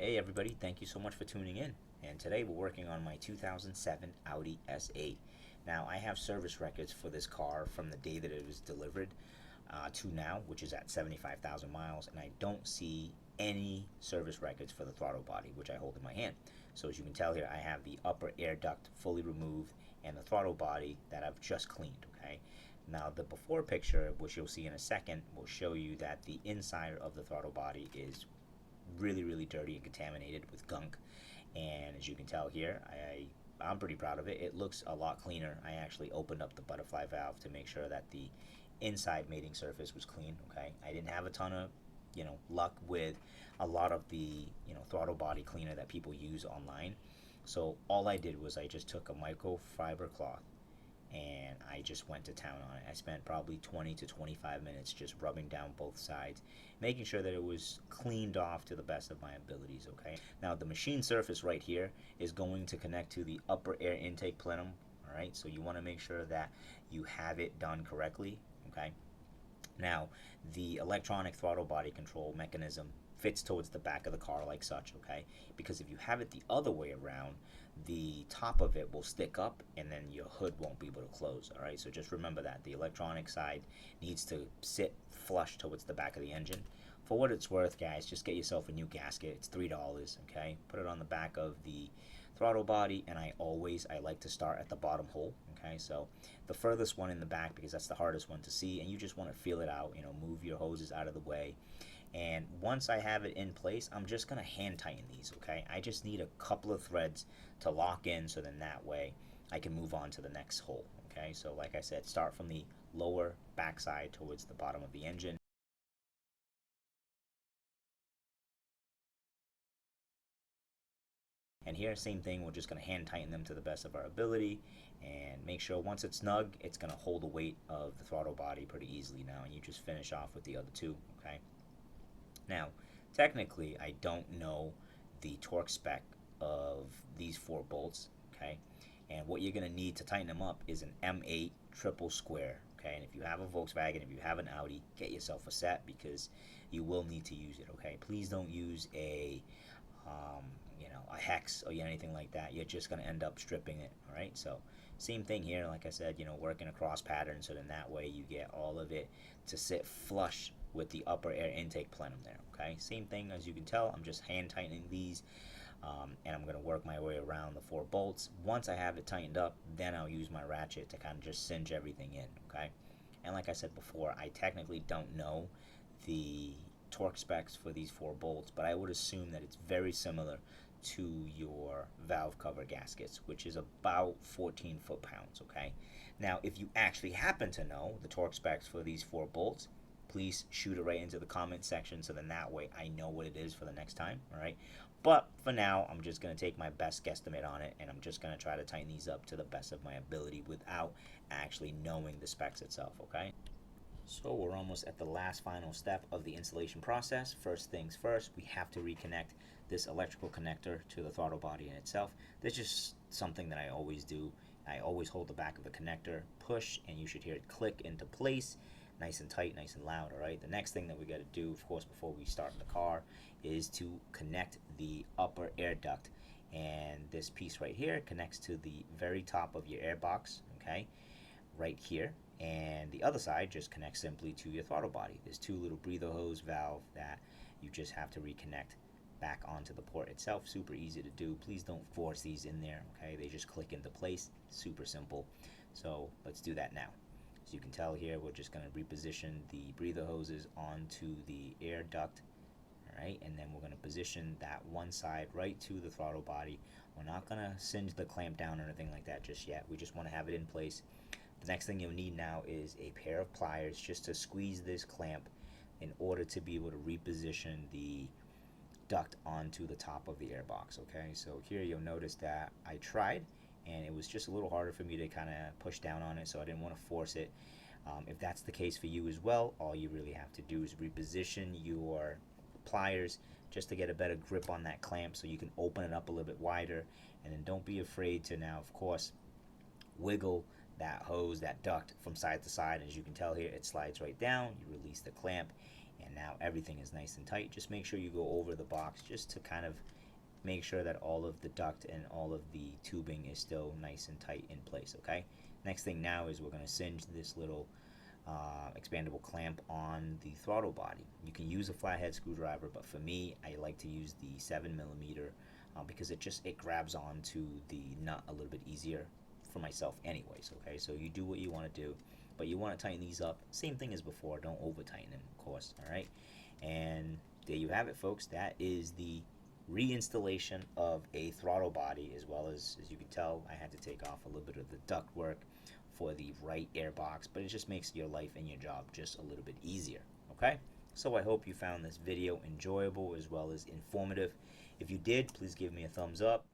Hey everybody, thank you so much for tuning in. And today we're working on my 2007 Audi S8. Now I have service records for this car from the day that it was delivered to now, which is at 75,000 miles, and I don't see any service records for the throttle body, which I hold in my hand. So as you can tell here, I have the upper air duct fully removed and the throttle body that I've just cleaned, okay? Now the before picture, which you'll see in a second, will show you that the inside of the throttle body is really dirty and contaminated with gunk, and as you can tell here, I'm pretty proud of it. It looks a lot cleaner. I actually opened up the butterfly valve to make sure that the inside mating surface was clean. Okay, I didn't have a ton of luck with a lot of the throttle body cleaner that people use online, so all I did was I just took a microfiber cloth and I just went to town on it. I spent probably 20 to 25 minutes just rubbing down both sides, making sure that it was cleaned off to the best of my abilities, okay? Now the machine surface right here is going to connect to the upper air intake plenum, all right? So you want to make sure that you have it done correctly, okay? Now the electronic throttle body control mechanism fits towards the back of the car like such, okay? Because if you have it the other way around, the top of it will stick up and then your hood won't be able to close, all right? So just remember that the electronic side needs to sit flush towards the back of the engine. For what it's worth, guys, just get yourself a new gasket. It's $3, okay? Put it on the back of the throttle body, and I like to start at the bottom hole, okay? So the furthest one in the back, because that's the hardest one to see, and you just want to feel it out, move your hoses out of the way. And once I have it in place, I'm just going to hand tighten these, okay? I just need a couple of threads to lock in, so then that way I can move on to the next hole, okay? So like I said, start from the lower backside towards the bottom of the engine. And here, same thing, we're just going to hand tighten them to the best of our ability and make sure once it's snug, it's going to hold the weight of the throttle body pretty easily now, and you just finish off with the other two, okay? Now, technically, I don't know the torque spec of these 4 bolts, okay? And what you're going to need to tighten them up is an M8 triple square, okay? And if you have a Volkswagen, if you have an Audi, get yourself a set because you will need to use it, okay? Please don't use a hex or anything like that. You're just going to end up stripping it, all right? So same thing here, like I said, working across patterns, so then that way you get all of it to sit flush with the upper air intake plenum there, okay? Same thing, as you can tell, I'm just hand tightening these, and I'm going to work my way around the 4 bolts. Once I have it tightened up, then I'll use my ratchet to kind of just cinch everything in, okay? And like I said before, I technically don't know the torque specs for these 4 bolts, but I would assume that it's very similar to your valve cover gaskets, which is about 14 foot-pounds, okay? Now, if you actually happen to know the torque specs for these 4 bolts, please shoot it right into the comment section, so then that way I know what it is for the next time, all right? But for now, I'm just going to take my best guesstimate on it, and I'm just going to try to tighten these up to the best of my ability without actually knowing the specs itself, okay? So we're almost at the last final step of the installation process. First things first, we have to reconnect this electrical connector to the throttle body in itself. This is just something that I always do. I always hold the back of the connector, push, and you should hear it click into place, nice and tight, nice and loud, all right? The next thing that we got to do, of course, before we start the car is to connect the upper air duct. And this piece right here connects to the very top of your air box, okay, right here. And the other side just connects simply to your throttle body. There's 2 little breather hose valve that you just have to reconnect back onto the port itself. Super easy to do. Please don't force these in there, okay? They just click into place. Super simple. So let's do that now. As you can tell here, we're just going to reposition the breather hoses onto the air duct, all right? And then we're going to position that one side right to the throttle body. We're not going to singe the clamp down or anything like that just yet. We just want to have it in place. The next thing you'll need now is a pair of pliers just to squeeze this clamp in order to be able to reposition the duct onto the top of the airbox, okay? So here you'll notice that I tried, and it was just a little harder for me to kind of push down on it, so I didn't want to force it. If that's the case for you as well, all you really have to do is reposition your pliers just to get a better grip on that clamp so you can open it up a little bit wider, and then don't be afraid to now, of course, wiggle that hose, that duct from side to side. As you can tell here, it slides right down. You release the clamp, and now everything is nice and tight. Just make sure you go over the box just to kind of make sure that all of the duct and all of the tubing is still nice and tight in place, okay? Next thing now is we're going to singe this little expandable clamp on the throttle body. You can use a flathead screwdriver, but for me, I like to use the 7mm because it grabs onto the nut a little bit easier for myself anyways, okay? So you do what you want to do, but you want to tighten these up. Same thing as before, don't over tighten them, of course, all right? And there you have it, folks. That is the reinstallation of a throttle body, as well as you can tell, I had to take off a little bit of the duct work for the right air box, but it just makes your life and your job just a little bit easier, okay? So I hope you found this video enjoyable as well as informative. If you did, please give me a thumbs up.